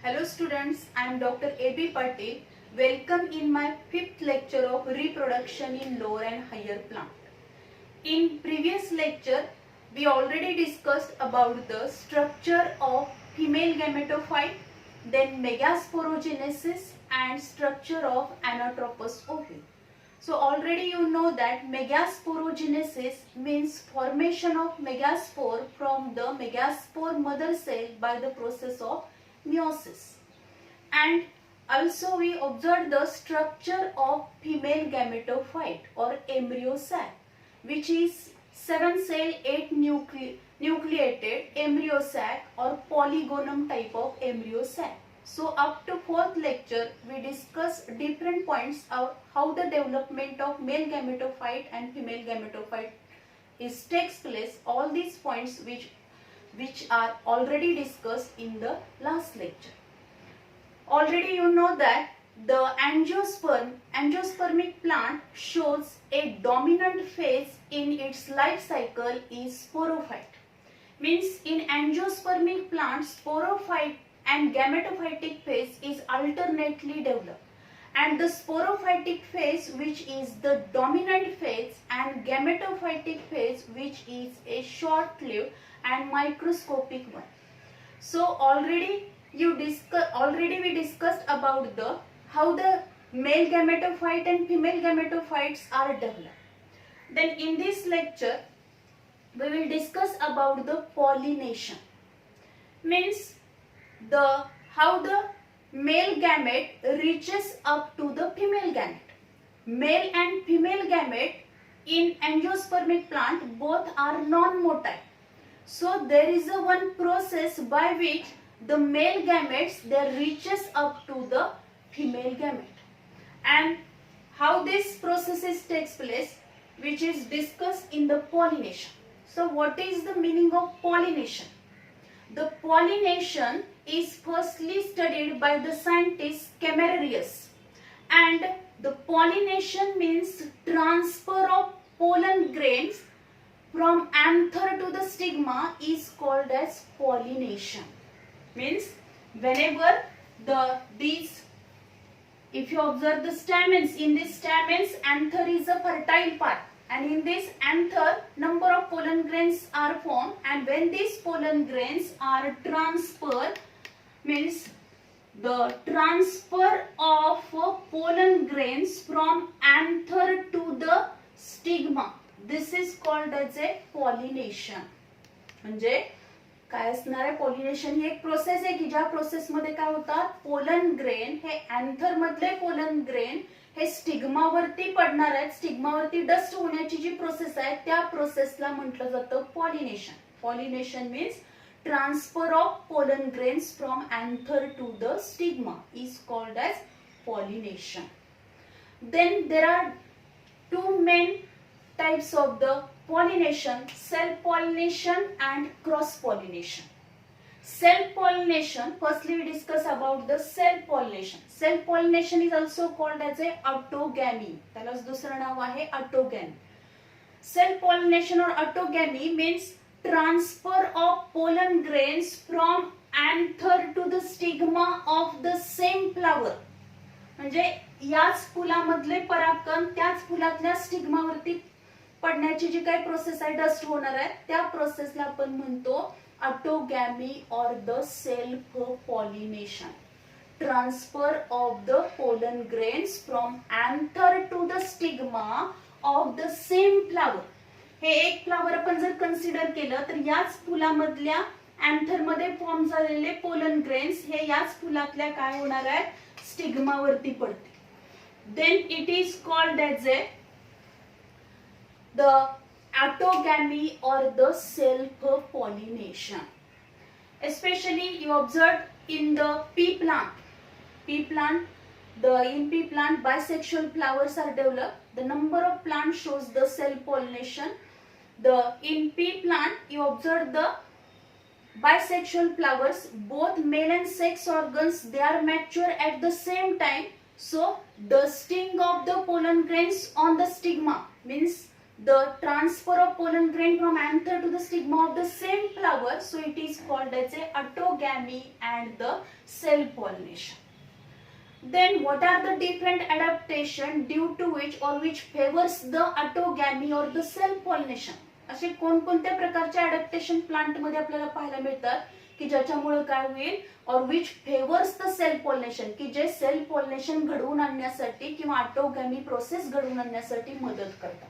Hello students, I am Dr. A.B. Patil. Welcome in my 5th lecture of reproduction in lower and higher plant. In previous lecture, we already discussed about the structure of female gametophyte, then megasporogenesis and structure of anatropous ovule. So already you know that megasporogenesis means formation of megaspore from the megaspore mother cell by the process of meiosis. And also we observed the structure of female gametophyte or embryo sac, which is 7 cell 8 nucleated embryo sac or polygonum type of embryo sac. So up to 4th lecture we discuss different points of how the development of male gametophyte and female gametophyte takes place. All these points which are already discussed in the last lecture. Already you know that the angiospermic plant shows a dominant phase in its life cycle is sporophyte. Means in angiospermic plant, sporophyte and gametophytic phase is alternately developed. And the sporophytic phase, which is the dominant phase, and gametophytic phase, which is a short-lived and microscopic one. So already we discussed about the how the male gametophyte and female gametophytes are developed. Then in this lecture we will discuss about the pollination. Means how the male gamete reaches up to the female gamete. Male and female gamete in angiospermic plant both are non-motile. So there is a one process by which the male gametes reaches up to the female gamete. And how this process takes place, which is discussed in the pollination. So what is the meaning of pollination? The pollination is firstly studied by the scientist Camerarius, and the pollination means transfer of pollen grains from anther to the stigma is called as pollination. Means whenever if you observe the stamens, in these stamens anther is a fertile part, and in this anther number of pollen grains are formed, and when these pollen grains are transferred, means the transfer of pollen grains from anther to the stigma, this is called as a pollination. म्हणजे काय असणार आहे, pollination ही एक process आहे की ज्या process मध्ये काय होतात, पोलन ग्रेन हे अँथर मधले पोलन ग्रेन हे स्टिग्मा वरती पडणार आहेत, स्टिग्मा वरती डस्ट होण्याची जी प्रोसेस आहे त्या प्रोसेसला म्हटलं जातं pollination. Pollination means transfer of pollen grains from anther to the stigma is called as pollination. Then there are two main types of the pollination: self pollination and cross pollination. Self pollination, firstly we discuss about the self pollination. Self pollination is also called as a autogamy. त्यालाच दुसरं नाव आहे autogamy. Self pollination or autogamy means transfer of pollen grains from anther to the stigma of the same flower. म्हणजे याच फुलामधले परागकण त्याच फुलातल्या स्टिग्मावरती पडण्याची जी काही process आहे, डस्ट होणार आहे, त्या प्रोसेसला आपण म्हणतो autogamy or the self pollination. Transfer of the pollen grains from anther to the stigma of the same flower. हे एक फ्लावर आपण जर कन्सिडर केलं तर याच फुलामधल्या अँथर मध्ये फॉर्म झालेले पोलन ग्रेन्स हे याच फुलातल्या काय होणार आहे, स्टिग्मावरती पडते. Then it is called as a the autogamy or the self pollination. Especially you observe in the pea plant. In pea plant bisexual flowers are developed. The number of plants shows the self pollination. In pea plant you observe the bisexual flowers, both male and sex organs they are mature at the same time. So dusting of the pollen grains on the stigma means the transfer of pollen grain from anther to the stigma of the same flower, so it is called as a autogamy and the self pollination. Then what are the different adaptation due to which or which favors the autogamy or the self pollination? असे कोणकोणत्या प्रकारचे adaptation plant मध्ये आपल्याला पाहायला मिळतात की ज्याच्यामुळे काय होईल और which favours the self pollination, की जे सेल्फ पॉलिनेशन घडवून आणण्यासाठी किंवा ऑटोगॅमी प्रोसेस घडवून आणण्यासाठी मदत करतात.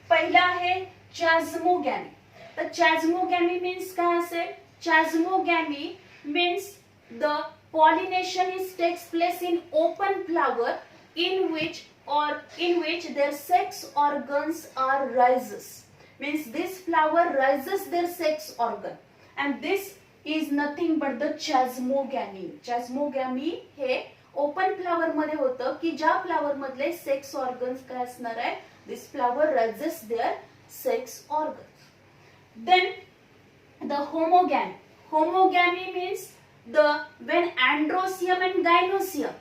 पहिला आहे चॅझमोगॅमी. तर चॅझमोगॅमी मीन्स काय असेल? Chasmogamy means the pollination takes place in open flower in which their sex organs are rises. Means this flower rises their sex organ, and this is nothing but the chasmogamy. Chasmogamy हे open flower मध्ये होतं की ज्या flower मधले sex organs काय असणार आहे? This flower raises their sex organs. Then the homogamy. Homogamy means when androcium and gynocium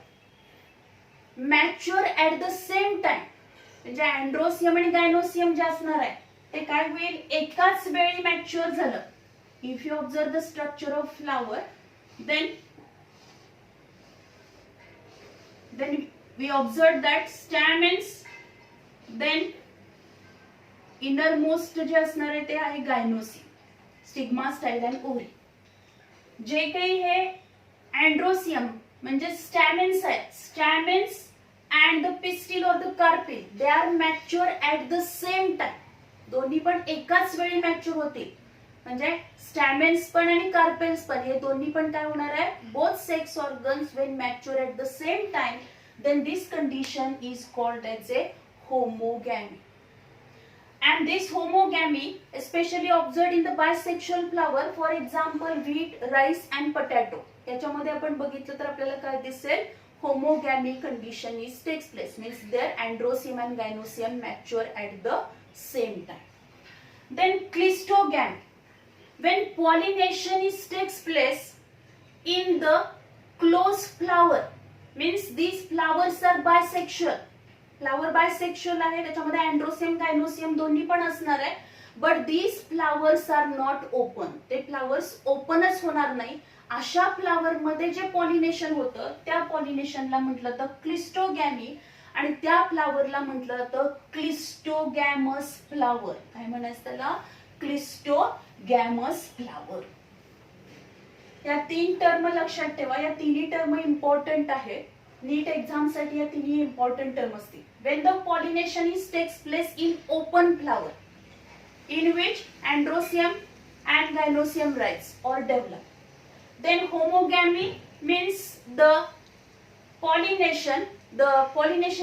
mature at the same time, म्हणजे अँड्रोसियम आणि गायनोसियम जे असणार आहे ते काय होईल? एकाच वेळी मॅच्युअर झालं. If you observe the structure of flower, then we observe that stamens, then innermost जे असणार आहे ते आहे gynoecium, stigma, style and ovary. जे काही हे अँड्रोसियम म्हणजे स्टॅमेन्स आहेत, स्टॅमेन्स अँड द पिस्टिल और the carpel, they are mature at the same time. दोन्ही पण एकाच वेळी मॅच्युअर होतील. म्हणजे स्टॅमेन्स पण आणि कार्पेल्स पण हे दोन्ही पण काय होणार आहे? Both sex organs when mature at the same time, then this condition is called as a homogamy. And this homogamy especially observed in the bisexual flower, for example wheat, rice and potato. याच्यामध्ये आपण बघितलं तर आपल्याला काय दिसेल? Homogamy condition is takes place, means their androcium and gynocium mature at the same time. Then cleistogamy, when pollination is takes place in the closed flower, means these flowers are bisexual. Flower bisexual आहे, त्याच्यामध्ये androecium gynoecium दोन्ही पण असणार आहे. But these flowers are not open. ते flowers ओपनच होणार नाही. अशा फ्लावर मध्ये जे पॉलिनेशन होतं त्या पॉलिनेशनला म्हटलं तर क्लिस्टोगॅमी, आणि त्या फ्लावरला म्हटलं जातं क्लिस्टोगॅमस फ्लावर. काय म्हणायचं त्याला? क्लिस्टोगॅमस फ्लावर. या तीन टर्म लक्षात ठेवा. या तिन्ही टर्म इम्पॉर्टंट आहे. नीट एक्झाम साठी या तिन्ही इम्पॉर्टंट टर्म असतील. When the pollination is takes place in open flower, in which androcium and gynocium rise or develop. Then homogamy means the pollination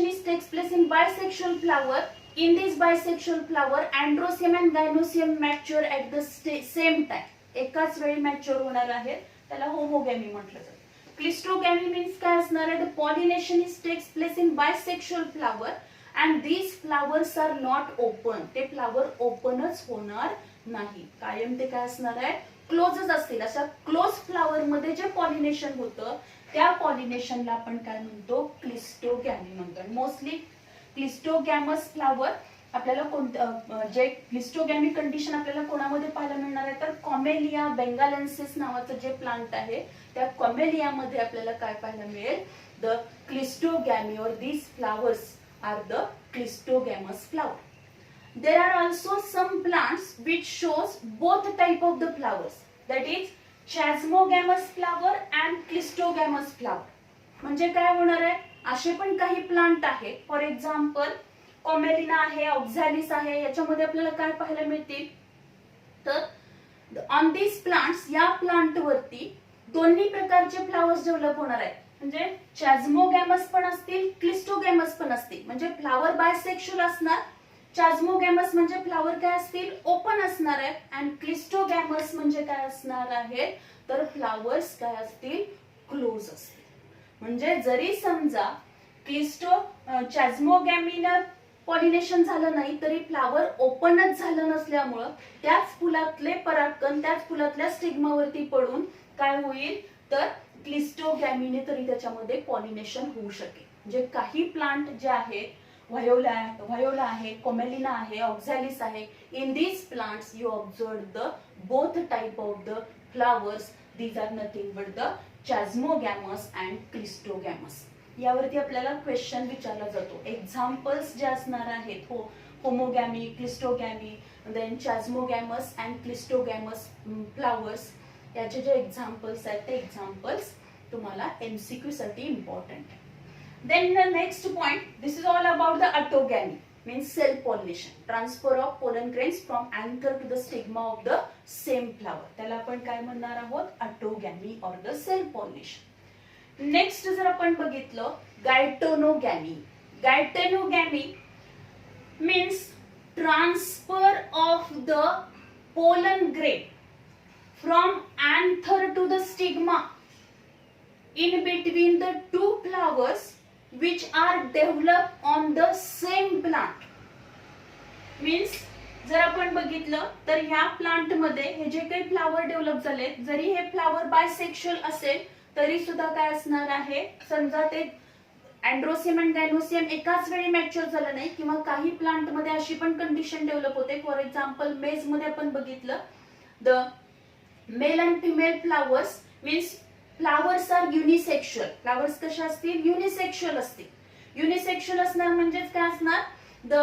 is takes place in bisexual flower. In this bisexual flower, androcium and gynocium mature at the same time. एकाच वेळी mature होणार आहे, त्याला होमोगॅमी म्हटलं जातं. क्लिस्टोगॅमी means काय असणार आहे? The pollination is takes place in bisexual flower and these flowers are not open. ते फ्लावर ओपनच होणार नाही, कायम ते काय असणार आहे? क्लोजच असतील. अशा क्लोज फ्लावर मध्ये जे पॉलिनेशन होतं त्या पॉलिनेशनला आपण काय म्हणतो? क्लिस्टोगॅमी म्हणतो. मोस्टली क्लिस्टोगॅमस फ्लावर आपल्याला कोणतं जे क्लिस्टोगॅमी कंडिशन आपल्याला कोणामध्ये पाहायला मिळणार आहे तर कॉमेलिया बेंगालेन्सिस नावाचं जे प्लांट आहे त्या कॉमेलिया मध्ये आपल्याला काय पाहायला मिळेल? The cleistogamy or these flowers are the cleistogamous flower. There are also some plants which shows both type of the flowers, that is chasmogamous flower and clistogamous flower. म्हणजे काय होणार आहे? असे पण काही प्लांट आहे, फॉर एक्झाम्पल कॉमेलिना आहे, ऑक्झॅलिस आहे, याच्यामध्ये आपल्याला काय पाहायला मिळतील तर ऑन दिस प्लांट्स, या प्लांट वरती दोन्ही प्रकारचे फ्लावर्स डेव्हलप होणार आहेत. म्हणजे चॅझमोगॅमस पण असतील, क्लिस्टोगॅमस पण असतील. म्हणजे फ्लावर बायसेक्शुअल असणार. चॅझमोगॅमस म्हणजे फ्लावर काय असतील? ओपन असणार आहेत. अँड क्लिस्टोगॅमस म्हणजे काय असणार आहे तर फ्लावर्स काय असतील? क्लोज असतील. म्हणजे जरी समजा चॅझमोगॅमीनं पॉलिनेशन झालं नाही तरी फ्लावर ओपनच झालं नसल्यामुळं त्याच फुलातले परागकण त्याच फुलातल्या स्टिग्मावरती पडून काय होईल तर क्लिस्टोगॅमीने तरी त्याच्यामध्ये पॉलिनेशन होऊ शकेल. म्हणजे काही प्लांट जे आहेत व्हायोला आहे, कोमेलिना आहे, ऑक्झॅलिस आहे. In these plants you observe the both type of the flowers. These are nothing but the chasmogamous and clistogamous. यावरती आपल्याला क्वेश्चन विचारला जातो. एक्झाम्पल्स जे असणार आहेत हो, होमोगॅमी, क्लिस्टोगॅमी, देन चॅस्मोगॅमस अँड क्लिस्टोगॅमस फ्लावर्स, याचे जे एक्झाम्पल्स आहेत ते एक्झाम्पल्स तुम्हाला MCQ साठी इम्पॉर्टंट आहे. Then the next point, this is all about the autogamy, means self pollination, transfer of pollen grains from anther to the stigma of the same flower. त्याला आपण काय म्हणणार आहोत? Autogamy or the self pollination. Next जर आपण बघितलं गायटेनोगॅमी. गायटेनोगॅमी means transfer of the pollen grain from anther to the stigma in between the two flowers which are developed on the same plant. Means जर आपण बघितलं तर ह्या प्लांट मध्ये हे जे काही फ्लावर डेव्हलप झाले, जरी हे फ्लावर बायसेक्शुअल असेल तरी सुद्धा काय असणार आहे, समजा ते अँड्रोसियम आणि गायनोसियम एकाच वेळी मॅच्युअर झालं नाही, किंवा काही प्लांट मध्ये अशी पण कंडिशन डेव्हलप होते. फॉर एक्झाम्पल मेज मध्ये आपण बघितलं the male and female flowers means flowers are unisexual. Flowers कशा असतील? युनिसेक्शुअल असतील. युनिसेक्शुअल असणार म्हणजेच काय असणार? The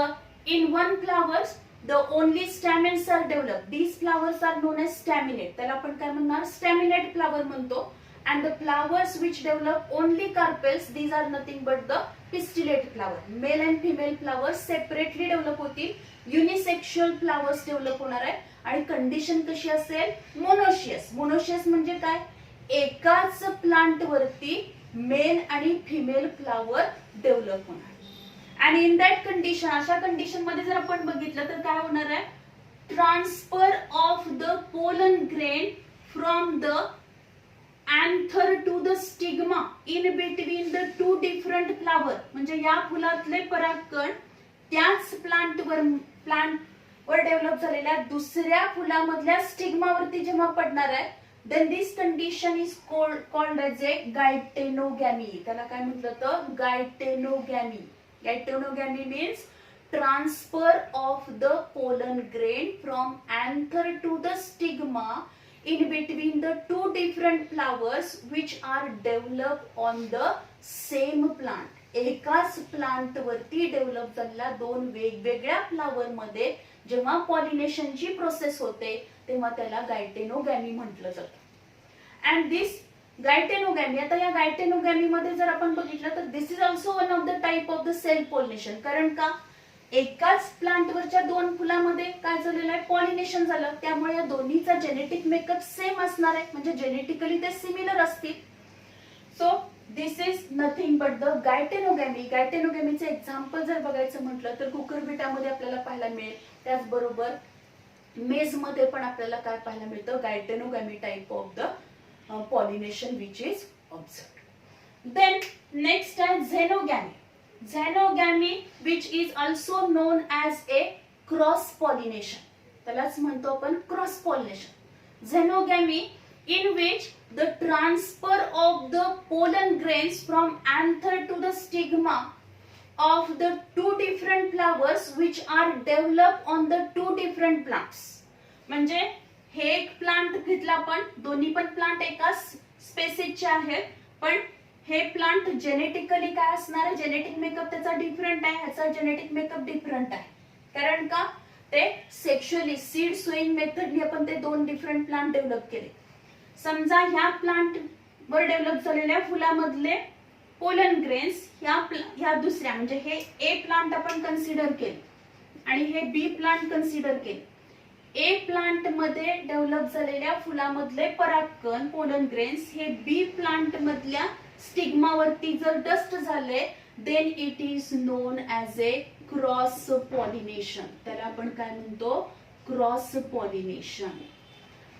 in one flowers the only stamens are develop. These flowers are known as staminate. त्याला आपण काय म्हणणार? स्टॅमिनेट फ्लावर म्हणतो. And the flowers which develop only carpels, these are nothing but the pistillate flower. Male and female flowers separately develop होतील. Unisexual flowers develop होणार आहे. आणि condition कशी असेल? मोनोशियस. मोनोशियस म्हणजे काय? एकाच प्लांट वरती मेल आणि फिमेल फ्लावर डेव्हलप होणार. आणि इन दॅट कंडिशन, अशा कंडिशन मध्ये जर आपण बघितलं तर काय होणार आहे? Transfer of the pollen grain from the anther to the stigma in between the two different flower. म्हणजे या फुलातले परागकण त्याच प्लांट वर डेव्हलप झालेल्या दुसऱ्या फुलामधल्या स्टिग्मा वरती जेव्हा पडणार आहे, then this condition is called as a gaetenogamy. त्याला काय म्हटलं तर? गायटेनोगॅमी. गायटेनोगॅमी means transfer of the pollen grain from anther to the stigma in between the two different flowers which are developed on the same plant. एकाच plant वरती develop झालेल्या दोन वेगवेगळ्या flower मध्ये जेव्हा पॉलिनेशनची प्रोसेस होते तेव्हा त्याला गायटेनोगॅमी म्हटलं जातं. अँड दिस गायटेनोगॅमी, आता या गायटेनोगॅमी मध्ये जर आपण बघितलं तर this is also one of the type of the self pollination. कारण का? एकाच प्लांटवरच्या दोन फुलामध्ये काय झालेलं आहे? पॉलिनेशन झालं. त्यामुळे या दोन्हीचा जेनेटिक मेकअप सेम असणार आहे, म्हणजे जेनेटिकली ते सिमिलर असतील. So this is nothing but the geitonogamy. गायटेनोगॅमीचे एक्झाम्पल जर बघायचं म्हटलं तर कुकुरबिटामध्ये आपल्याला पाहायला मिळेल. त्याचबरोबर मेज मध्ये पण आपल्याला काय पाहायला मिळतं? Geitonogamy type of the pollination which is observed. Then next आहे xenogamy. Xenogamy, which is also known as a cross pollination. त्यालाच म्हणतो आपण cross pollination. Xenogamy in which the transfer of the pollen grains from anther to the stigma of the two different flowers which are developed on the two different plants. म्हणजे हे एक plant घेतला आपण, दोन्ही पण प्लांट एकाच स्पेसिसचे आहेत, पण हे प्लांट जेनेटिकली काय असणार आहे? जेनेटिक मेकअप त्याचा डिफरंट आहे, ह्याचा जेनेटिक मेकअप डिफरंट आहे. कारण का? ते सेक्शुअली सीड सोईंग मेथडनी आपण ते दोन डिफरंट प्लांट डेव्हलप केले. समजा ह्या प्लांट वर डेव्हलप झालेल्या फुलामधले पोलन ग्रेन्स ह्या दुसऱ्या, म्हणजे हे ए प्लांट आपण कन्सिडर केले आणि हे बी प्लांट कन्सिडर केले. ए प्लांट मध्ये डेव्हलप झालेल्या फुलामधले परागकण पोलन ग्रेन्स हे बी प्लांट मधल्या स्टिग्मा वरती जर डस्ट झाले, then it is known as a cross pollination. त्याला आपण काय म्हणतो? Cross pollination.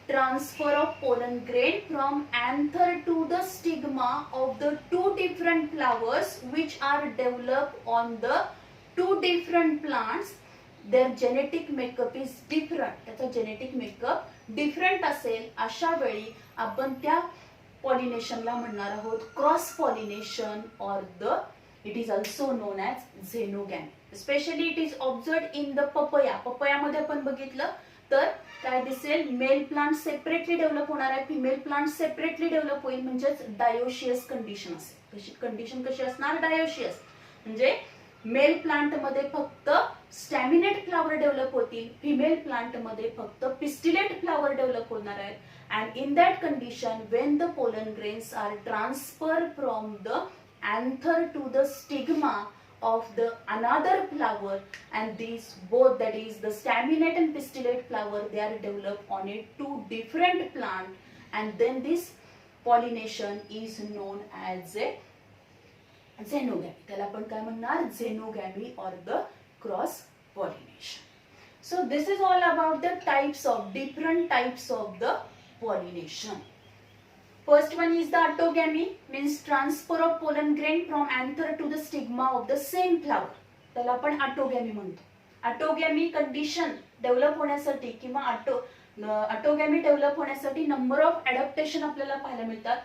Transfer of pollen grain from anther to the stigma of the two different flowers which are develop on the two different plants. Their genetic makeup is different. त्याचा genetic makeup different असेल, अशा वेळी आपण त्या पॉलिनेशनला म्हणणार आहोत cross pollination or the It is also known as xenogamy. Especially it is observed in the papaya. papaya मध्ये आपण बघितलं तर काय दिसेल, मेल प्लांट सेपरेटली डेव्हलप होणार आहे, फिमेल प्लांट सेपरेटली डेव्हलप होईल, म्हणजेच डायोशियस कंडिशन असेल. कंडिशन कशी असणार, डायोशियस. म्हणजे मेल प्लांट मध्ये फक्त स्टॅमिनेट फ्लावर डेव्हलप होतील, फिमेल प्लांट मध्ये फक्त पिस्टिलेट फ्लावर डेव्हलप होणार आहेत. And in that condition, when the pollen grains are transferred from the anther to the stigma of the another flower, and these both, that is the staminate and pistillate flower, they are developed on a two different plant, and then this pollination is known as a xenogamy. त्याला आपण काय म्हणणार, xenogamy or the cross pollination. So this is all about the types of different types of the pollination. First one is the autogamy, means transfer of pollen grain from anther to the stigma of the same flower. त्याला आपण autogamy म्हणतो. autogamy condition develop होण्यासाठी किंवा autogamy develop होण्यासाठी number of adaptation आपल्याला पाहायला मिळतात.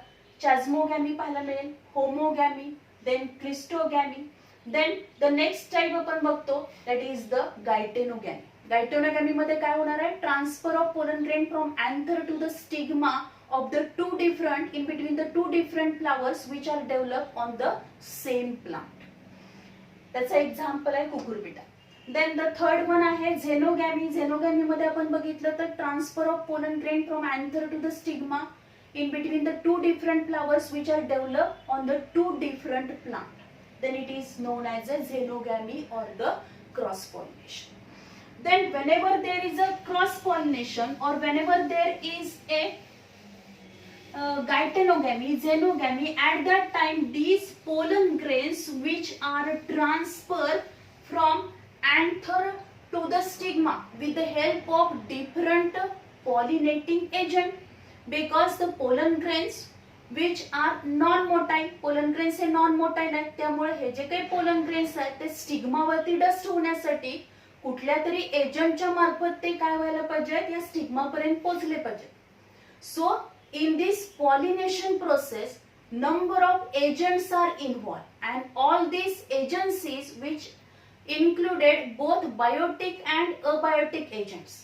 Chasmogamy पाहायला मिळेल, homogamy, then cleistogamy. Then the next type आपण बघतो, that is the geitonogamy. Geitonogamy मध्ये काय होणार आहे, transfer of pollen grain from anther to the stigma of the two different, in between the two different flowers which are develop on the same plant. त्याचं example आहे Cucurbita. Then the third one आहे xenogamy. झेनोगॅमी मध्ये आपण बघितलं तर transfer of pollen grain from anther to the stigma in between the two different flowers which are developed on the two different plant. Then it is known as a xenogamy or the cross pollination. Then whenever there is a cross pollination or whenever there is a gaetenogamy, xenogamy, at that time these pollen grains which are transferred from anther to the stigma with the help of different pollinating agent. Because the pollen grains which are non-motile, pollen grains हे non-motile आहेत, त्यामुळे हे जे काही pollen grains आहेत ते stigma वरती dust होण्यासाठी कुठल्या तरी एजंटच्या मार्फत ते काय व्हायला पाहिजेत, या स्टिग्मा पर्यंत पोहोचले पाहिजेत. So in this pollination process number of agents are involved and all these agencies which included both biotic and abiotic agents.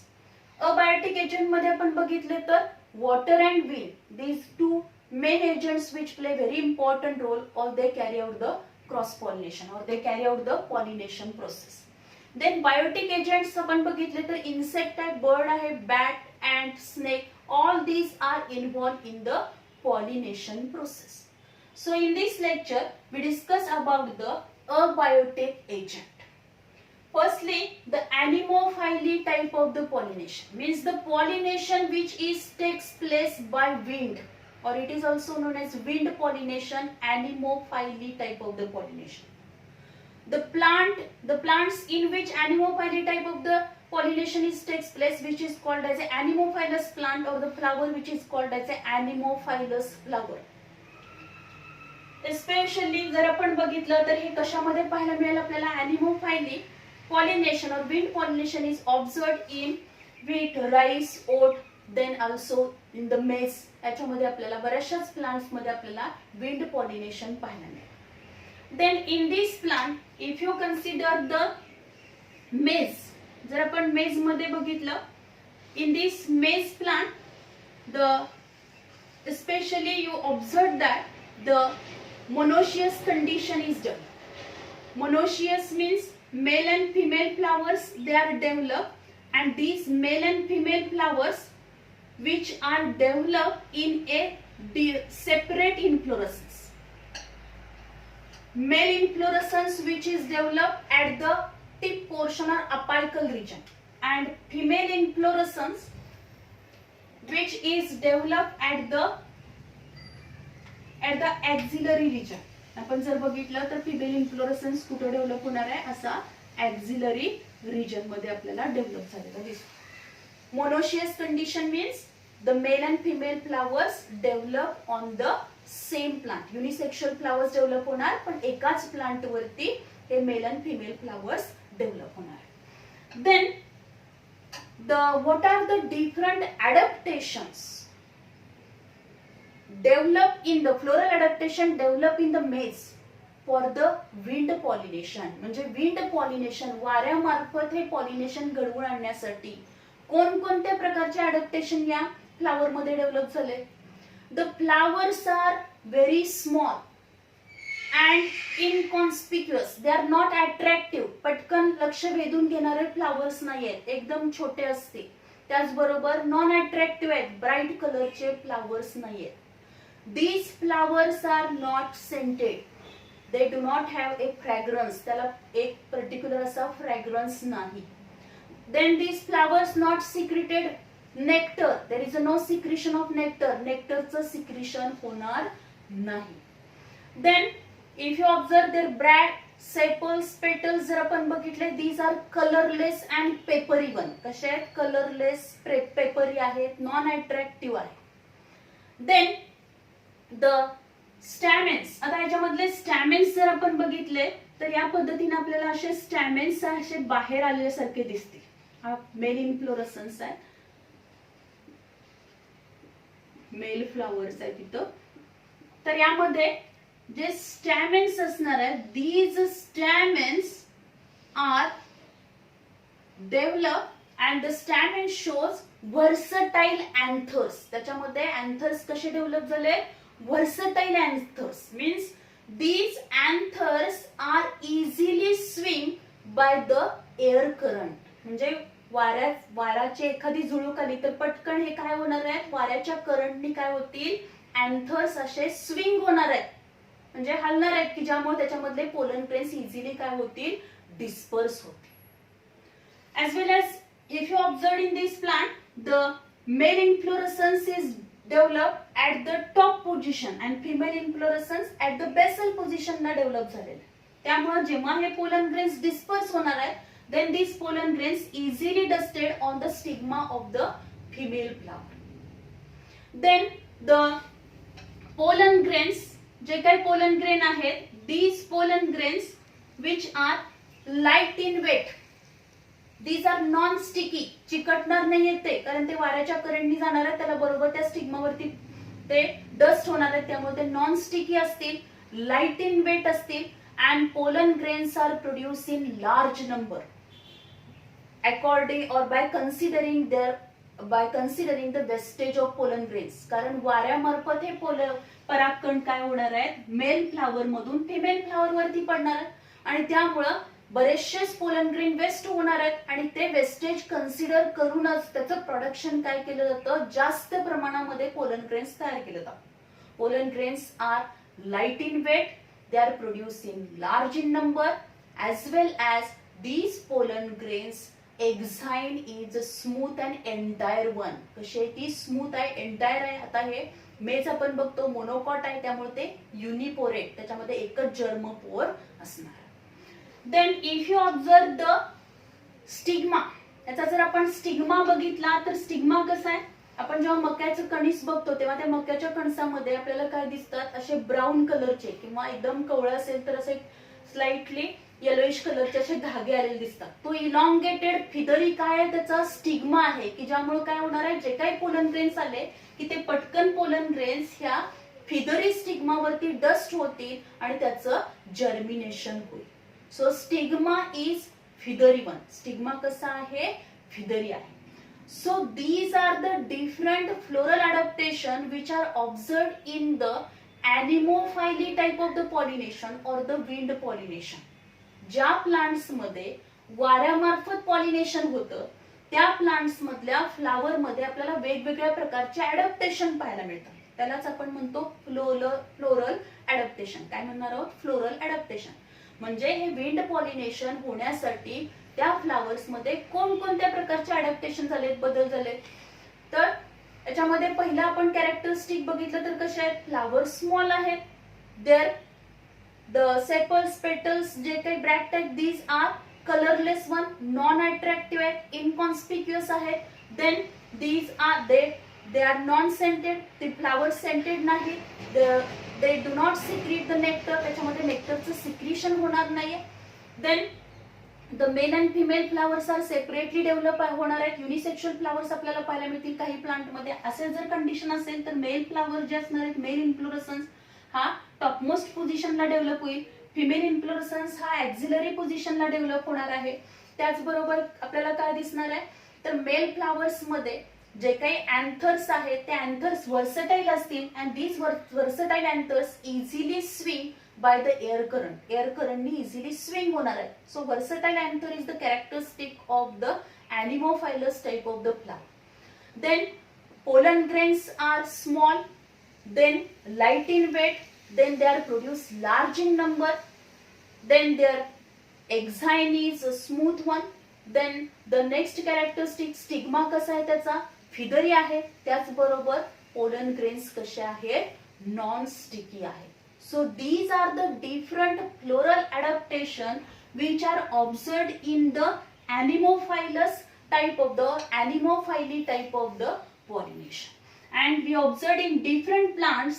abiotic agent मध्ये आपण बघितले तर water and wind, these two main agents which play very important role, or they carry out the cross pollination or they carry out the pollination process. Then biotic agents आपण बघितले तर insect आहे, bird आहे, bat, ant, snake, all these are involved in the pollination process. So in this lecture we discuss about the abiotic agent. Firstly, the anemophily type of the pollination, means the pollination which takes place by wind, or it is also known as wind pollination, anemophily type of the pollination. The plants in which anemophily type of the pollination takes place, which is called as an anemophilous plant, or the flower which is called as an anemophilous flower. Especially जर आपण बघितलं तर हे कशामध्ये पाहायला मिळेल आपल्याला, anemophily pollination or wind pollination is observed in wheat, rice, oat, then also in the maize. याच्यामध्ये आपल्याला बऱ्याचशाच प्लांट्स मध्ये आपल्याला wind pollination पाहायला मिळेल. Then in this plant, if you consider the maize, जर आपण maize मध्ये बघितलं, in this maize plant, the especially you observe that the monoecious condition is done. Monoecious means male and female flowers, they are developed, and these male and female flowers which are developed in a separate inflorescence. Male inflorescence which is developed at the tip portion or apical region, and female inflorescence which is developed at the axillary region. आपण जर बघितलं तर female inflorescence कुठे develop होणार आहे, असा auxiliary region मध्ये आपल्याला डेव्हलप झालेला दिसतो. Monoecious condition means the male and female flowers develop on the same plant. Unisexual flowers develop होणार, पण एकाच प्लांट वरती हे male and female flowers develop होणार. Then what are the different adaptations develop in the floral adaptation develop in the maize. For the wind pollination. म्हणजे wind pollination, वाऱ्यामार्फत हे pollination घडवून आणण्यासाठी कोणकोणत्या प्रकारचे अडॅप्टेशन या फ्लावर मध्ये डेव्हलप झाले. The flowers are very small and inconspicuous. They are not attractive. पटकन लक्ष वेधून घेणारे फ्लावर्स नाही आहेत, एकदम छोटे असते. त्याचबरोबर नॉन अट्रॅक्टिव्ह आहेत, ब्राईट कलरचे फ्लावर्स नाही आहेत. These flowers are not scented. They do not have a fragrance. त्याला एक पर्टिक्युलर असा फ्रॅग्रन्स नाही. Then these flowers not secreted nectar. There is no secretion of nectar. नेक्टरचं सिक्रिशन होणार नाही. Then if you observe their bracts, sepals, petals जर आपण बघितले, these are colorless and papery one. कसे आहेत? कलरलेस, पेपरी आहेत, नॉन अट्रॅक्टिव्ह आहे. Then the stamens. आता याच्यामधले स्टॅमेन्स जर आपण बघितले तर या पद्धतीने आपल्याला असे स्टॅमेन्स असे बाहेर आलेल्यासारखे दिसतील. हा मेल इन्फ्लोरसन्स आहे, मेल फ्लॉवर्स आहे तिथं. तर यामध्ये जे स्टॅमेन्स असणार आहेत, these stamens are develop and the stamen shows versatile anthers. त्याच्यामध्ये अँथर्स कसे डेव्हलप झाले? Versatile anthers means these anthers are easily swing by the air current. म्हणजे वाऱ्याची एखादी झुळूक आली तर पटकन हे काय होणार आहे? वाऱ्याच्या करंटनी काय होतील? अँथर्स असे स्विंग होणार आहेत, म्हणजे हलणार आहेत, की ज्यामुळे त्याच्यामधले पोलन ग्रेन्स इझिली काय होतील? डिस्पर्स होतील. As well as if you observe in this plant, the male inflorescence is develop at the top position and female inflorescence at the basal position ला डेव्हलप झालेले. त्यामुळे जेव्हा हे पोलन ग्रेन्स डिस्पर्स होणार आहेत, then these pollen grains easily dusted on the stigma of the female flower. Then the pollen grains, जे काही pollen grain आहेत, these pollen grains which are light in weight, these are non sticky. चिकटणार नाहीये ते, कारण ते वाऱ्याच्या करंटनी जाणार आहे, त्याला बरोबर त्या स्टिग्मावरती ते डस्ट होणार आहे. त्यामुळे ते नॉन स्टिकी असतील, लाईट इन वेट असतील, and pollen grains are produce in large number according or by considering the wastage of pollen grains. कारण वाऱ्यामार्फत हे परागकण काय होणार आहेत? मेल फ्लावर मधून फिमेल फ्लावर वरती पडणार आहेत, आणि त्यामुळं बरेचसेच पोलन ग्रेन वेस्ट होणार आहेत, आणि ते वेस्टेज कन्सिडर करूनच त्याचं प्रोडक्शन काय केलं जातं? जास्त प्रमाणामध्ये पोलन ग्रेन्स तयार केले जातात. Pollen grains are light in weight, they are produce in large in number, as well as these pollen grains exine is smooth and entire one. कशी आहे ती? स्मूथ आहे, एंटायर आहे. आता हे मेज आपण बघतो मोनोकॉट आहे, त्यामुळे ते युनिपोरेट, त्याच्यामध्ये एकच जर्मपोर असणार. Then if you observe the stigma, याचा जर आपण स्टिग्मा बघितला तर स्टिग्मा कसा आहे? आपण जेव्हा मक्याचं कणीस बघतो तेव्हा त्या मक्याच्या कणसामध्ये आपल्याला काय दिसतात? असे ब्राऊन कलरचे, किंवा एकदम कवळं असेल तर असे स्लाइटली येलोइश कलरचे असे धागे आलेले दिसतात. तो इलॉंगेटेड फिदरी काय आहे? त्याचा स्टिग्मा आहे, की ज्यामुळे काय होणार आहे? जे काही पोलन ग्रेन्स आले की ते पटकन पोलन ग्रेन्स ह्या फिदरी स्टिग्मावरती डस्ट होतील आणि त्याचं जर्मिनेशन होईल. So stigma is feathery one. Stigma कसा आहे? फिदरी आहे. So these are the different floral adaptation which are observed in the anemophily type of the pollination or the wind pollination. ज्या plants मध्ये वाऱ्यामार्फत पॉलिनेशन होतं त्या प्लांट्स मधल्या flower मध्ये आपल्याला वेगवेगळ्या प्रकारचे अडॅप्टेशन पाहायला मिळतात. त्यालाच आपण म्हणतो फ्लोरल अडॅप्टेशन. काय म्हणणार आहोत? Floral adaptation. म्हणजे हे विंड पॉलिनेशन होण्यासाठी त्या फ्लावर्स मध्ये कोणकोणत्या प्रकारचे अडॅप्टेशन झालेत, बदल झालेत. तर याच्यामध्ये पहिला आपण कॅरेक्टरिस्टिक बघितलं तर कसे आहेत? फ्लावर स्मॉल आहेत. देअर द सेपल्स, पेटल्स जे काही ब्रॅक्ट आहेत, these are colourless one, non attractive आहेत, इनकॉन्स्पिक्युअस आहेत. Then these are they are non scented. ते फ्लावर सेंटेड नाही. They do not secrete the nectar. त्याच्यामध्ये नेक्टरचं सिक्रीशन होणार नाहीये. Then the male and female flowers are separately develop होणार आहेत. युनिसेक्शुअल फ्लावर्स आपल्याला पाहायला मिळतील काही प्लांट मध्ये. असे जर कंडिशन असेल तर मेल फ्लावर जे असणार आहेत, मेल इन्फ्लोरसन्स हा टॉपमोस्ट पोझिशनला डेव्हलप होईल. फिमेल इन्फ्लोरसन्स हा ऍक्झिलरी पोझिशनला डेव्हलप होणार आहे. त्याचबरोबर आपल्याला काय दिसणार आहे, तर मेल फ्लावर्स मध्ये जे काही अँथर्स आहेत ते अँथर्स वर्सटाईल असतील and these versatile anthers easily swing by the air current. Air करंटनी इझिली स्विंग होणार आहे. So versatile anther is the characteristic of the anemophilous type of the flower. Then pollen grains are small, then light in weight, then they are produced large in number, then their exine is a smooth one. Then the next characteristic stigma कसा आहे त्याचा फिदरी आहे. त्याचबरोबर pollen grains कसे आहेत non sticky आहे. So these are the different floral adaptation which are observed in the anemophilous type of the anemophily type of the pollination. And we observed in different plants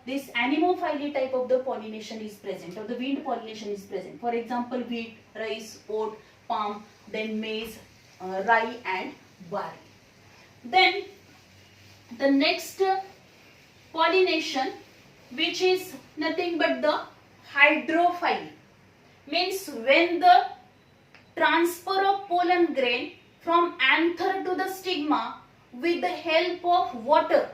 this anemophily type of the pollination is present, or the wind pollination is present. For example, wheat, rice, oat, palm, then maize, rye and barley. Then the next pollination, which is nothing but the hydrophily, means when the transfer of pollen grain from anther to the stigma with the help of water,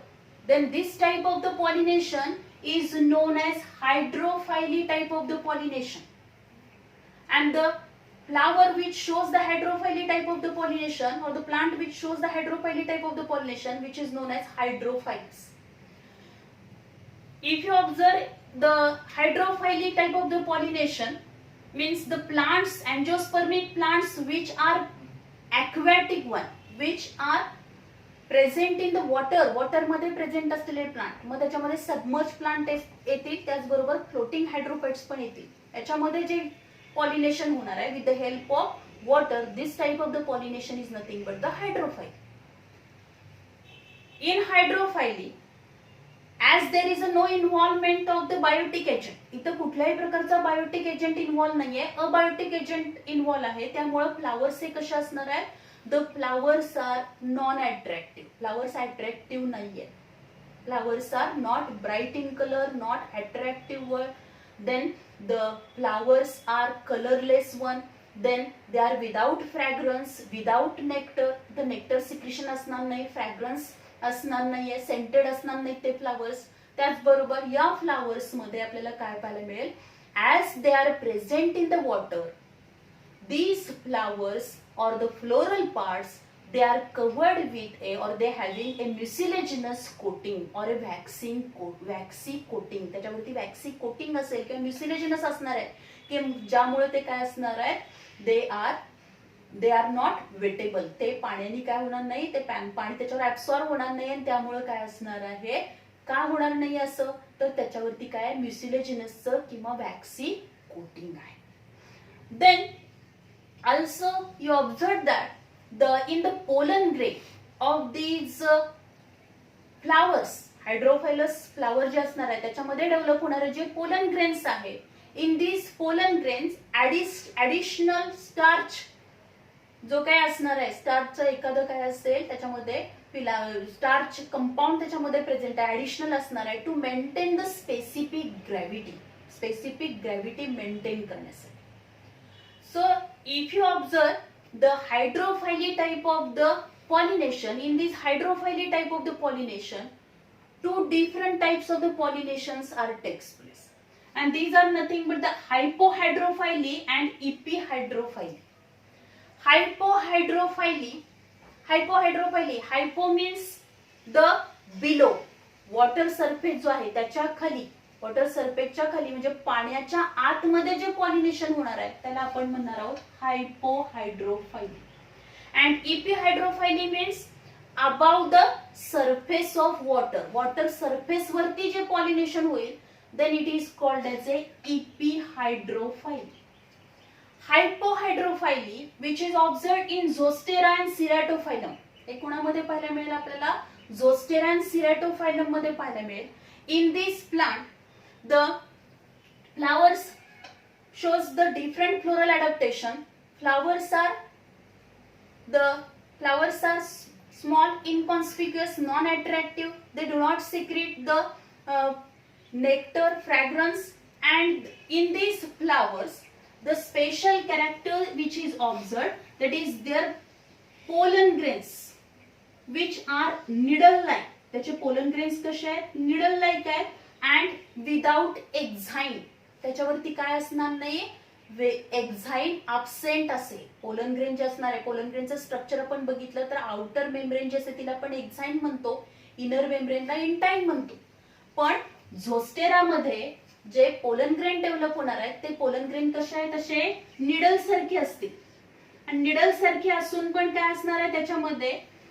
then this type of the pollination is known as hydrophily type of the pollination. And the flower which shows the hydrophily type of the pollination, or the plant which shows the hydrophily type of the pollination, which is known as hydrophilous. If you observe the hydrophily type of the pollination, means the plants, angiospermic plants which are aquatic one, which are present in the water मध्ये present असलेले plant, मग त्याच्यामध्ये submerge plant येतील, त्याचबरोबर floating हायड्रोफाइट्स पण येतील. याच्यामध्ये जे पॉलिनेशन होणार आहे with the help of water, this type of the pollination is nothing but the hydrophile. In hydrophily as there is a no involvement of the biotic agent, इथं कुठल्याही प्रकारचा बायोटिक एजंट इन्व्हॉल्व नाहीये, abiotic agent involve आहे. त्यामुळे flowers हे कसे असणार आहे, the flowers are non attractive. Flowers attractive नाहीये. Flowers are not bright in colour, not attractive one. Then the flowers are colourless one. Then they are without fragrance, without nectar. The nectar secretion असणार नाही, fragrance असणार नाहीये, scented असणार नाही ते flowers. त्याचबरोबर या फ्लावर्स मध्ये आपल्याला काय पाहायला मिळेल, as they are present in the water, these flowers or the floral parts they are covered with a, or they having a mucilaginous coating or a waxy coating. त्याच्यावरती waxy coating असेल किंवा mucilaginous असणार आहे की ज्यामुळे ते काय असणार आहे, they are not wettable. ते पाण्याने काय होणार नाही, ते पाणी त्याच्यावर ऍब्सॉर्ब होणार नाही आणि त्यामुळे काय असणार आहे, का होणार नाही असं, तर त्याच्यावरती काय म्युसिलेजिनसचं किंवा वॅक्सी कोटिंग आहे. Then also you observe that in the pollen grain of these flowers, hydrophilous flower जे असणार आहे त्याच्यामध्ये डेव्हलप होणारे जे पोलन ग्रेन्स आहे, in these pollen grains additional starch जो काय असणार आहे, स्टार्चचं एखादं काय असेल त्याच्यामध्ये स्टार्च कंपाऊंड त्याच्यामध्ये प्रेझेंट आहे, ऍडिशनल असणार आहे to maintain the specific gravity maintain करण्यासाठी. So if you observe the hydrophily type of the pollination, in this hydrophily type of the pollination, two different types of the pollinations are takes place, and these are nothing but the hypohydrophily and epihydrophily. Hypohydrophily, hypo means the below, water surface जो आहे त्याच्या खाली, water सरफेसच्या खाली म्हणजे पाण्याच्या आतमध्ये जे pollination होणार आहे त्याला आपण म्हणणार आहोत hypohydrophily. And epihydrophily means above the surface of water, water surface वरती जे पॉलिनेशन होईल, then it is called as a epihydrophily. Hypohydrophily which is observed in Zostera and Ceratophyllum, हे कोणामध्ये पाहायला मिळेल आपल्याला, झोस्टेरा अँड सिरॅटोफायलम मध्ये पाहायला मिळेल. In this plant the flowers shows the different floral adaptation. Flowers are small, inconspicuous, non-attractive. They do not secrete the nectar, fragrance, and in these flowers the special character which is observed, that is their pollen grains which are needle like. त्याचे pollen grains कसे आहेत, needle like आहेत, and without exine. त्याच्यावरती काय असणार नाही, exine absent असेल. Pollen grain जे असणार आहे, पोलन ग्रेनचं स्ट्रक्चर आपण बघितलं तर आउटर मेम्ब्रेन जे असते तिला आपण एक्झाईन म्हणतो, इनर मेम्ब्रेनला इंटाईन म्हणतो. पण झोस्टेरामध्ये जे पोलन ग्रेन डेव्हलप होणार आहेत ते पोलन ग्रेन कसे आहेत, असे निडल सारखे असतील. आणि निडल सारखे असून पण काय असणार आहे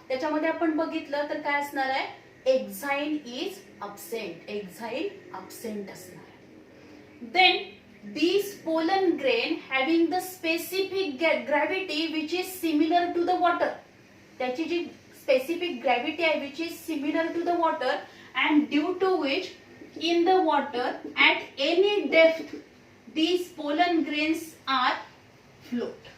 त्याच्यामध्ये आपण बघितलं तर काय असणार आहे, exine is absent. Exine absent असणार आहे. Then these pollen grain having the specific gravity which is similar to the water. त्याची जी specific gravity आहे which is similar to the water and due to which in the water at any depth these pollen grains are float.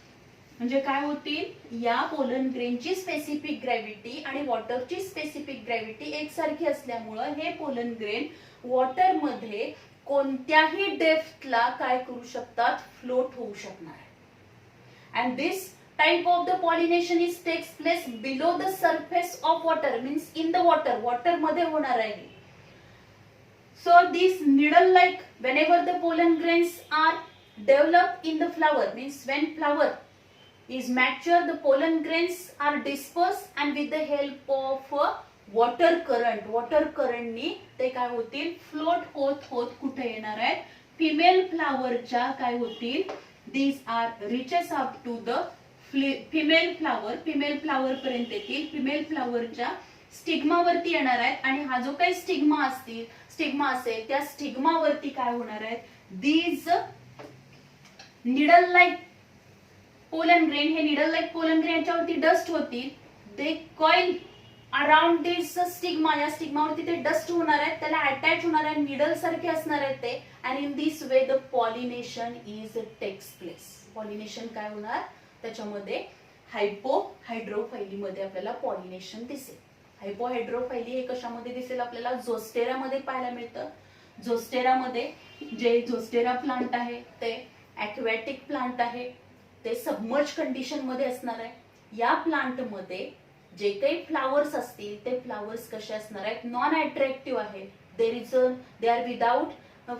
म्हणजे काय होतील, या pollen ग्रेनची specific gravity आणि वॉटरची specific gravity एकसारखी असल्यामुळे हे पोलन ग्रेन वॉटर मध्ये कोणत्याही डेप्थला काय करू शकतात, फ्लोट होऊ शकणार आहे. And this type of the pollination is takes place below the surface of water, means in the water, water मध्ये होणार आहे. So these needle like whenever the pollen grains are developed in the flower, means when flower is mature the pollen grains are dispersed and with the help of water करंटनी ते काय होतील, float होत होत कुठे येणार आहेत, फिमेल फ्लावरच्या काय होतील, these are reaches up to the female flower पर्यंत येतील. फिमेल फ्लावरच्या स्टिग्मावरती येणार आहेत आणि हा जो काही स्टिग्मा असेल त्या स्टिग्मावरती काय होणार आहेत, these needle like pollen grain, हे निडल लाईक पोलन ग्रेन याच्यावरती डस्ट होतील. दे कॉइल अराउंड दिस स्टिग्मा, या स्टिग्मावरती ते डस्ट होणार आहेत, त्याला अटॅच होणार आहे, निडल सारखे असणार आहेत ते. And in this way the pollination is takes place. Pollination काय होणार, त्याच्यामध्ये हायपोहायड्रोफायली मध्ये आपल्याला पॉलिनेशन दिसेल. हायपोहायड्रोफायली हे कशामध्ये दिसेल, आपल्याला झोस्टेरामध्ये पाहायला मिळतं. झोस्टेरामध्ये जे झोस्टेरा प्लांट आहे ते ॲक्वॅटिक प्लांट आहे, ते सबमर्ज कंडिशन मध्ये असणार आहे. या प्लांट मध्ये जे काही फ्लावर्स असतील ते फ्लावर्स कसे असणार आहेत, नॉन अट्रॅक्टिव्ह आहे. दे are without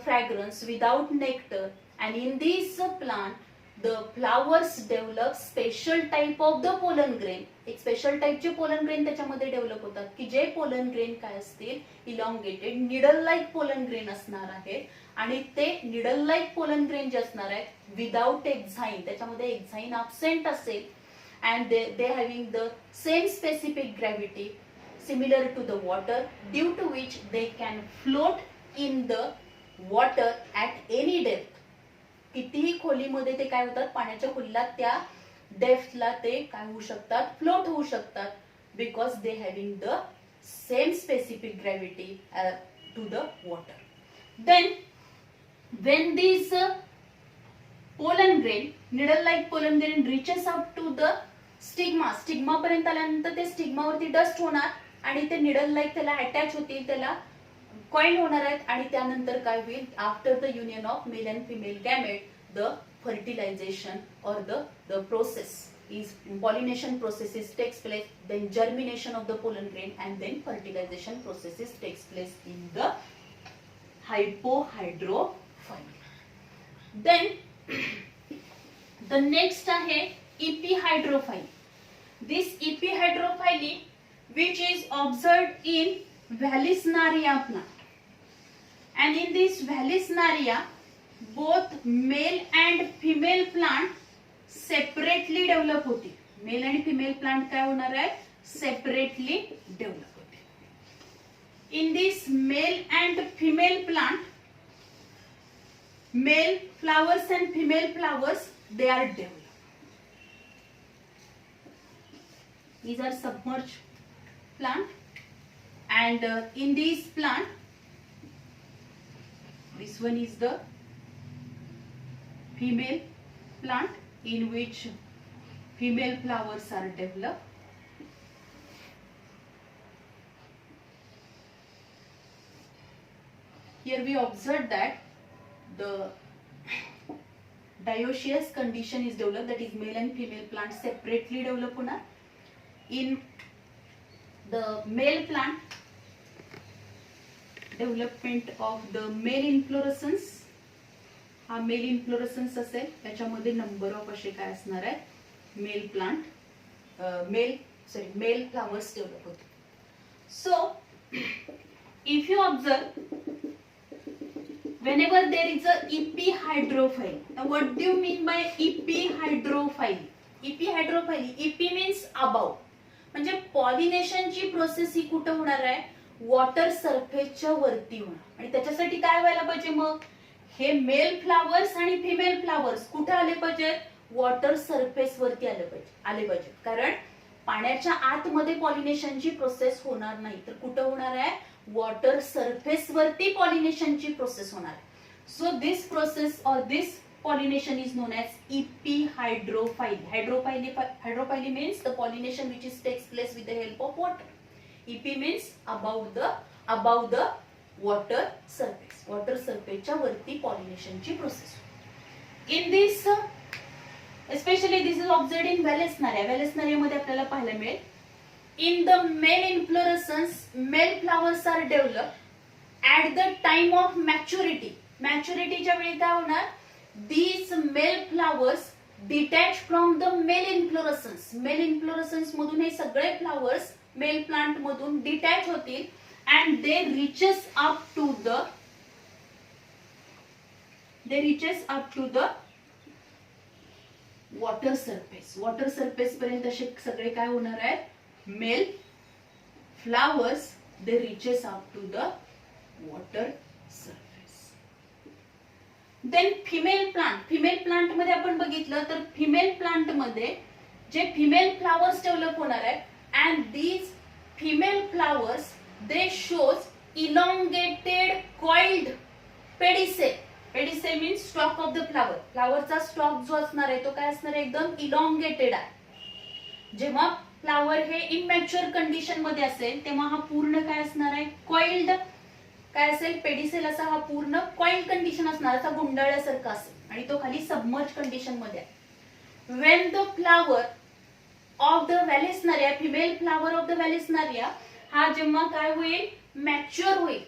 fragrance, without nectar. And in this plant the flowers develop special type of the pollen grain. एक स्पेशल टाइपचे पोलन ग्रेन त्याच्यामध्ये डेव्हलप होतात की जे पोलन ग्रेन काय असतील, elongated needle like pollen grain असणार आहेत. आणि ते निडल लाईक पोलन ग्रेन जे असणार आहेत विदाउट एक्झाईन, त्याच्यामध्ये एक्झाईन अब्सेंट असेल. And they having the same specific gravity similar to the water, due to which they can float in the water at any depth. कितीही खोलीमध्ये ते काय होतात, पाण्याच्या खोलीला त्या डेप्थला ते काय होऊ शकतात, फ्लोट होऊ शकतात, because they having the same specific gravity to the water. Then when these pollen grain, needle like pollen grain reaches up to the stigma पर्यंत आल्यानंतर ते स्टिग्मावरती डस्ट होणार आणि ते निडल लाईक त्याला अटॅच होतील, त्याला कॉइल होणार आहेत. आणि त्यानंतर काय होईल, after the union of male and female gamete the fertilisation or the process is pollination processes takes place, then germination of the pollen grain and then fertilization processes takes place in the hypohydrophyll. Then the next आहे epihydrophyll. This epihydrophyll which is observed in Vallisneria plant, and in this Vallisneria both male and female plant separately develop होतील. Male आणि female plant काय होणार आहे, separately develop होतील. In this male and female plant, male flowers and female flowers they are develop. These are submerged plant, and in this plant, this one is the female plant in which female flowers are developed. Here we observe that the dioecious condition is developed, that is male and female plant separately develop होणार. In the male plant, development of the male inflorescence, हा male inflorescence असेल, त्याच्यामध्ये number of असे काय असणार आहे male plant male flowers develop होते. So if you observe, whenever there is a epihydrophyte, now what do you mean by epihydrophyte? Ep means above, म्हणजे पॉलिनेशनची process ही कुठे होणार आहे, वॉटर सरफेसच्या वरती होणार. आणि त्याच्यासाठी काय व्हायला पाहिजे, मग हे मेल फ्लावर्स आणि फिमेल फ्लावर्स कुठे आले पाहिजे, वॉटर सरफेस वरती आले पाहिजे. कारण पाण्याच्या आतमध्ये पॉलिनेशनची प्रोसेस होणार नाही, तर कुठे होणार आहे, वॉटर सरफेस वरती पॉलिनेशनची प्रोसेस होणार आहे. So this process or this pollination is known as epihydrophyte. Hydrophyte means the pollination which takes place with the help of water. Ep means above the water surface. Water surface च्या वरती pollination ची process. In this, especially this is observed in Vallisneria. Vallisneria मध्ये आपल्याला पाहायला मिळेल. In the male inflorescence, male flowers are developed at the time of maturity. Maturity च्या वेळी काय होणार, these male flowers detach from the male inflorescence. Male inflorescence मधून हे सगळे flowers male plant मधून detach होतील and they reaches up to the water surface. Water surface पर्यंत असे सगळे काय होणार आहेत, male flowers they reaches up to the water surface. Then female plant मध्ये आपण बघितलं तर फिमेल प्लांट मध्ये जे फिमेल फ्लावर्स डेव्हलप होणार आहेत, and these female flowers they shows elongated coiled pedicel. Pedicel means stalk of the flower. फ्लावरचा stalk जो असणार आहे तो काय असणार आहे, एकदम इलॉंगेटेड आहे. जेव्हा फ्लावर हे इमॅच्युअर कंडिशन मध्ये असेल तेव्हा हा पूर्ण काय असणार आहे, कॉइल्ड काय असेल, पेडिसेल असा हा पूर्ण कॉइल कंडिशन असणार, असा गुंडाळल्यासारखा असेल आणि तो खाली सबमर्ज कंडिशन मध्ये आहे. When the flower of the Vallisneria, female flower of the Vallisneria हा जेव्हा काय होईल, मॅच्युअर होईल.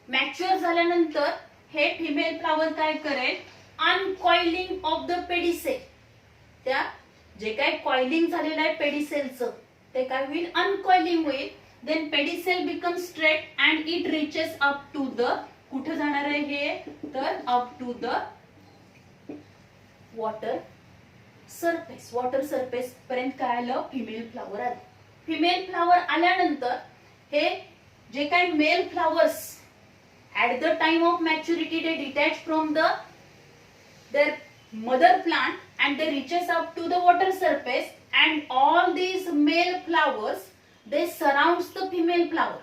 मॅच्युअर झाल्यानंतर हे फिमेल फ्लावर काय करेल, अनकॉइलिंग ऑफ द पेडिसेल. त्या जे काय कॉइलिंग झालेलं आहे पेडिसेलचं ते काय होईल, अनकॉइलिंग होईल. Then pedicel becomes straight and it reaches up to the, कुठे जाणार आहे हे, तर up to the water surface. Water surface पर्यंत काय आलं, फिमेल फ्लावर आले. फिमेल फ्लावर आल्यानंतर हे जे काही male flowers at the time of maturity they detach from their mother plant and they reaches up to the water surface, and all these male flowers they surrounds the female flower.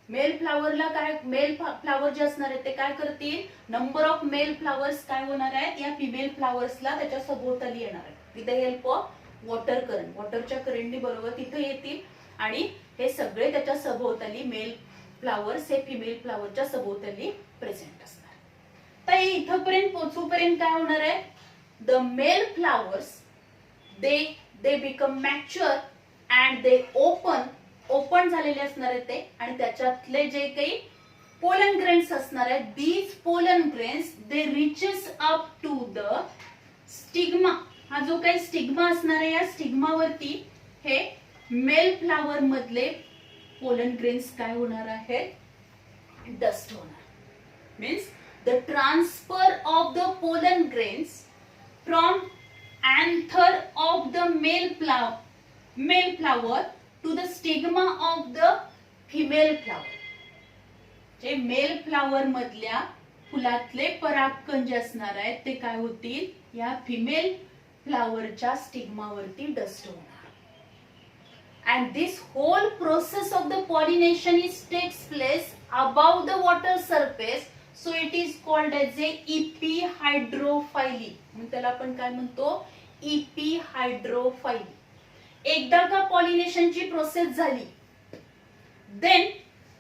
Male फ्लावरला काय, male flower जे असणार आहे ते काय करतील, number of male flowers काय होणार आहेत, या फिमेल फ्लावर्सला त्याच्या सभोवताली येणार आहेत with the help of water current. वॉटरच्या करंटनी बरोबर तिथे येतील आणि हे सगळे त्याच्या सभोवताली मेल फ्लावर्स हे फिमेल फ्लावरच्या सभोवताली प्रेझेंट असणार. तर इथपर्यंत पोहोचूपर्यंत काय होणार आहे, the male flowers they become mature and they open झालेले असणार आहेत ते, आणि त्याच्यातले जे काही पोलन ग्रेन्स असणार आहेत, these pollen grains they reaches up to the stigma. हा जो काही स्टिग्मा असणार आहे या स्टिग्मावरती हे मेल फ्लावर मधले पोलन ग्रेन्स काय होणार आहेत, डस्ट होणार. Means the transfer of the pollen grains from anther of the male flower to the stigma of the female flower. जे मेल फ्लावर मधल्या फुलातले परागकण जे असणार आहेत ते काय होतील, या फिमेल फ्लावरच्या स्टिग्मावरती डस्ट होणार. And this whole process of the pollination takes place above the water surface, so it is called as a epihydrophyte. म्हणून त्याला आपण काय म्हणतो, epihydrophyte. एकदा का पॉलिनेशनची प्रोसेस झाली, then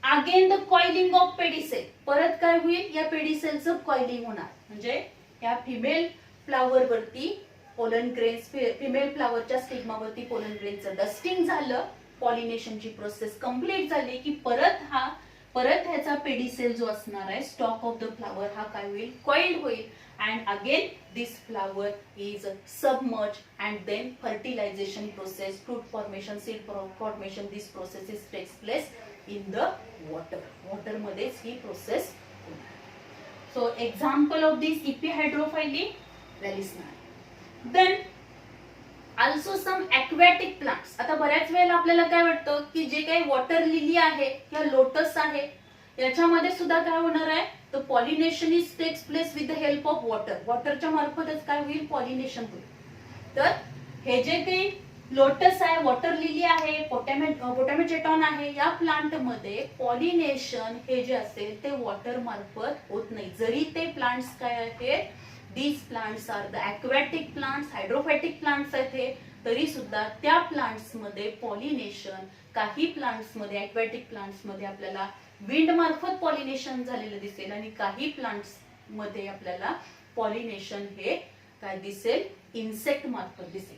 again the coiling of pedicel, परत काय होईल, या पेडिसेलचं कॉइलिंग होणार, म्हणजे या फिमेल फ्लावर वरती पोलन ग्रेन्स, फिमेल फ्लावरच्या स्टिग्मावरती पोलन ग्रेनचं डस्टिंग झालं, पॉलिनेशनची प्रोसेस कंप्लीट झाली की परत ह्याचा पेडिसेल जो असणार आहे, स्टॉक ऑफ द फ्लावर, हा काय होईल, कॉइल्ड होईल. And again this flower is submerged, and then fertilization process, fruit formation, seed formation, this processes takes place in the water मध्येच ही process. So example of this epihydrophyly, Valisneria. Then also some aquatic plants. आता बऱ्याच वेळेला आपल्याला काय वाटतं की जे काही वॉटर लिली आहे किंवा लोटस आहे याच्यामध्ये सुद्धा काय होणार आहे, तर pollination is takes place with the help of water, वॉटरच्या मार्फतच काय होईल, पॉलिनेशन होईल. तर हे जे काही लोटस आहे, वॉटर लिली आहे, पोटॅमेचेटॉन आहे, या प्लांट मध्ये पॉलिनेशन हे जे असेल ते वॉटर मार्फत होत नाही. जरी ते प्लांट्स काय आहेत, these plants are the aquatic plants, hydrophytic plants आहेत हे, तरी सुद्धा त्या प्लांट्स मध्ये पॉलिनेशन, काही प्लांट्स मध्ये, ॲक्वॅटिक प्लांट्स मध्ये आपल्याला विंड मार्फत पॉलिनेशन झालेलं दिसेल, आणि काही प्लांट्स मध्ये आपल्याला पॉलिनेशन हे काय दिसेल, इन्सेक्ट मार्फत दिसेल.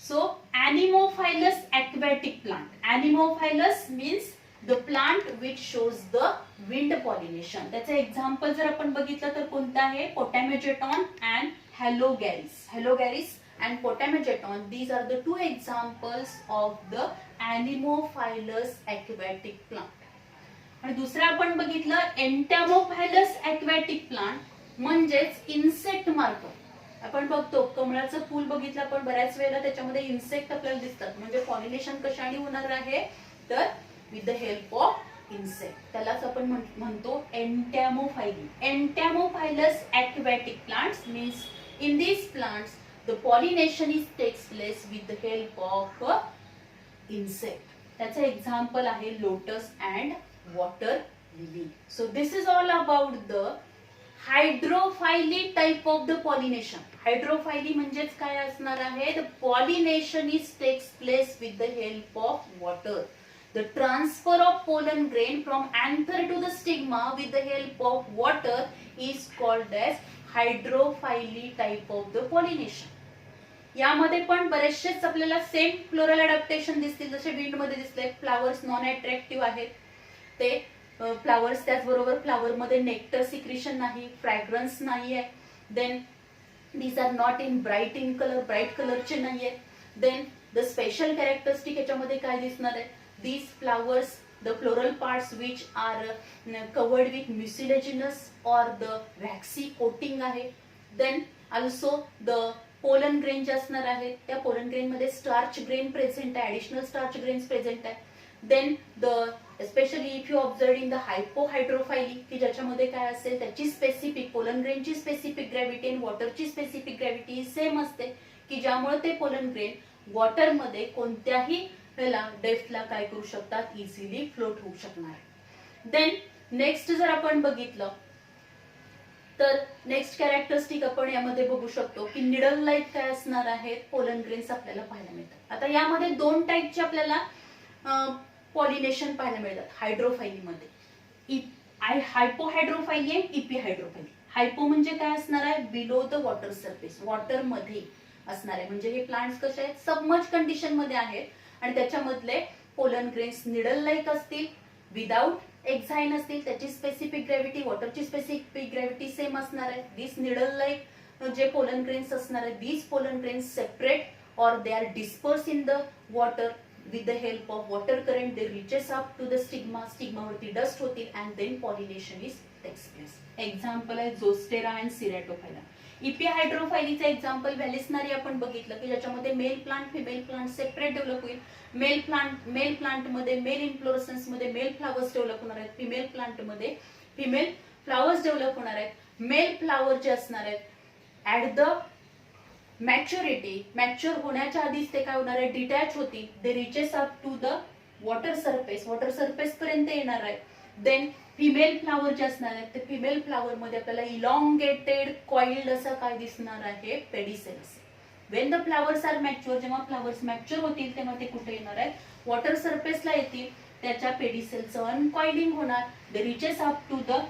So anemophilous aquatic plant. Anemophilous means the plant which shows the wind pollination. त्याचं एक्झाम्पल जर आपण बघितलं तर कोणतं आहे, पोटॅमेचेटॉन and हॅलोगॅरिस. हॅलोगॅरिस and Potamogeton, these are the two examples of the Anemophilous aquatic plant. आणि दुसरं आपण बघितलं एंटॅमोफायलस aquatic plant, म्हणजेच इन्सेक्ट मार्फत. आपण बघतो कमळाचं फूल बघितलं आपण बऱ्याच वेळेला, त्याच्यामध्ये इन्सेक्ट आपल्याला दिसतात, म्हणजे पॉलिनेशन कशाने होणार आहे, तर with the help of insect. त्यालाच आपण म्हणतो एंटॅमोफायली. एंटॅमोफायलस aquatic plants means in these plants the pollination takes place with the help of insect. त्याचं एक्झाम्पल आहे lotus and water lily. So this is all about the hydrophily type of the pollination. Hydrophily म्हणजेच काय असणार आहे, the pollination takes place with the help of water. The transfer of pollen grain from anther to the stigma with the help of water is called as hydrophily type of the pollination. यामध्ये पण बरेचसेच आपल्याला same floral adaptation दिसतील, जसे wind मध्ये दिसले. Flowers non attractive आहेत ते flowers, त्याचबरोबर फ्लावर मध्ये नेक्टर सिक्रिशन नाही, फ्रॅग्रन्स नाही आहे. Then these are not in colour, bright कलरचे नाहीये. देन द स्पेशल कॅरेक्टरिस्टिक याच्यामध्ये काय दिसणार आहे, these flowers, the floral parts which are covered with mucilaginous or the waxy coating आहे. then also the pollen grain जे असणार आहे, त्या pollen grain मध्ये starch grain present आहे, additional starch grains present आहे. then the especially if you observe in the hypohydrophyly, की ज्याच्यामध्ये काय असेल, त्याची स्पेसिफिक pollen grain ची स्पेसिफिक ग्रॅव्हिटी आणि वॉटरची स्पेसिफिक ग्रॅव्हिटी सेम असते, की ज्यामुळे ते pollen grain वॉटर मध्ये कोणत्याही डेप्थला काय करू शकतात, इझिली फ्लोट होऊ शकणार. देन नेक्स्ट जर आपण बघितलं तर नेक्स्ट कॅरेक्टरिस्टिक आपण यामध्ये बघू शकतो की निडल लाईक काय असणार आहेत, पोलन ग्रेन्स आपल्याला पाहायला मिळतात. आता यामध्ये दोन टाईपचे आपल्याला पॉलिनेशन पाहायला मिळतात हायड्रोफायली मध्ये, हायपोहायड्रोफायली आणि इपिहायड्रोफायली. हायपो म्हणजे काय असणार आहे, below the water surface, water मध्ये असणार आहे, म्हणजे हे प्लांट्स कसे आहेत, सबमर्ज कंडिशन मध्ये आहेत आणि त्याच्यामधले पोलन ग्रेन्स निडल लाईक असतील, विदाउट एक्झाईन असतील, त्याची स्पेसिफिक ग्रॅव्हिटी, वॉटरची स्पेसिफिक ग्रॅव्हिटी सेम असणार आहे. दिस निडल लाईक जे पोलन ग्रेन्स असणार आहेत, दिस पोलन ग्रेन्स सेपरेट और they are disperse in the water with the help of water current, they reaches up to the stigma, स्टिग्मावरती dust होतील and then pollination is takes place. Example आहे Zostera and सिरॅटोफायला. इपिहायड्रोफायलीचं example व्हॅलिस्नारी आपण बघितलं की ज्याच्यामध्ये male plant female plant separate develop होईल. Male plant मध्ये mail इन्फ्लोरसन्स मध्ये मेल फ्लावर्स डेव्हलप होणार आहेत, फिमेल प्लांट मध्ये फिमेल फ्लावर्स डेव्हलप होणार आहेत. मेल फ्लावर जे असणार आहेत ऍट द मॅच्युरिटी, मॅच्युअर होण्याच्या आधीच ते काय होणार आहे, डिटॅच होतील, they reaches up to the water surface, water surface पर्यंत येणार आहे. देन फिमेल फ्लावर जे असणार आहेत ते फिमेल फ्लावर मध्ये आपल्याला इलॉंगेटेड कॉइल्ड असं काय दिसणार आहे, pedicels. When the flowers are mature, जेव्हा फ्लावर्स मॅच्युअर होतील तेव्हा ते कुठे येणार आहेत, वॉटर सरफेसला येतील. त्याच्या पेडिसेलचं अनकॉइलिंग होणार, they reaches up to the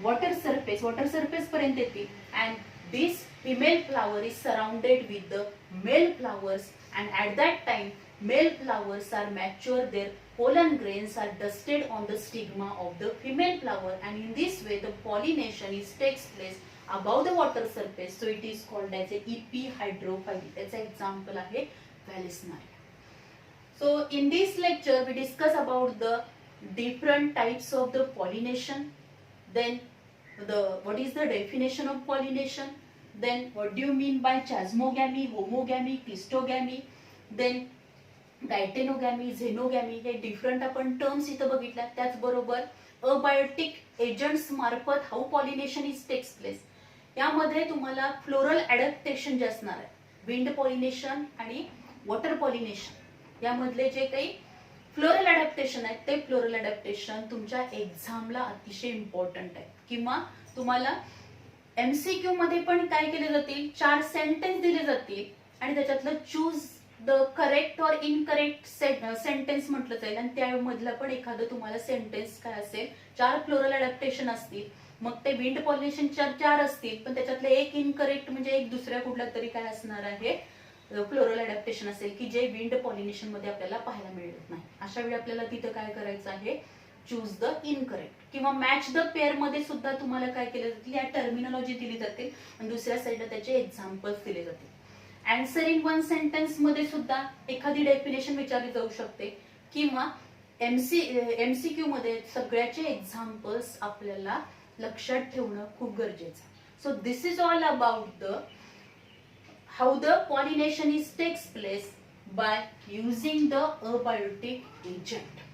water surface पर्यंत येतील and this female flower is surrounded with the male flowers and at that time male flowers are mature, their pollen grains are dusted on the stigma of the female flower, and in this way the pollination takes place above the water surface, so it is called as a epihydrophyte. त्याचा example आहे Vallisneria. So in this lecture we discuss about the different types of the pollination, then what is the definition of pollination, then what do you mean by chasmogamy, homogamy, clistogamy, then geitonogamy, xenogamy, हे different आपण terms इथं बघितल्या. त्याचबरोबर abiotic agents मार्फत how pollination is takes place, यामध्ये तुम्हाला floral adaptation जे असणार आहे, विंड पॉलिनेशन आणि वॉटर पॉलिनेशन, यामधले जे काही फ्लोरल ॲडॅप्टेशन आहेत ते फ्लोरल ॲडॅप्टेशन तुमच्या एक्झामला अतिशय इम्पॉर्टंट आहे. किंवा तुम्हाला MCQ मध्ये पण काय केले जातील, 4 सेंटेन्स दिले जातील आणि त्याच्यातलं चूज द करेक्ट और इनकरेक्ट सेंटेन्स म्हटलं जाईल आणि त्यामधलं पण एखादं तुम्हाला सेंटेन्स काय असेल, 4 फ्लोरल ॲडॅप्टेशन असतील, मग ते विंड पॉलिनेशन 4 असतील पण त्याच्यातले एक इनकरेक्ट म्हणजे एक दुसऱ्या कुठला तरी काय असणार आहे फ्लोरल ॲडॅप्टेशन असेल की जे विंड पॉलिनेशन मध्ये आपल्याला पाहायला मिळत नाही. अशा वेळी आपल्याला तिथं काय करायचं आहे, चूज द इनकरेक्ट किंवा मॅच द पेअर मध्ये सुद्धा तुम्हाला काय केलं जातील, या टर्मिनॉलॉजी दिली जाते आणि दुसऱ्या साईडला त्याचे एक्झाम्पल्स दिले जातील. आन्सर इन 1 सेंटेन्स मध्ये सुद्धा एखादी डेफिनेशन विचारली जाऊ शकते किंवा MCQ मध्ये सगळ्याचे एक्झाम्पल्स आपल्याला लक्षात ठेवणं खूप गरजेचं आहे. So this is all about the how the pollination is takes place by using the abiotic agent.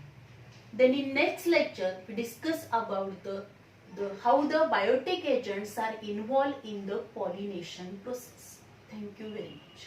Then in next lecture we discuss about how the biotic agents are involved in the pollination process. Thank you very much.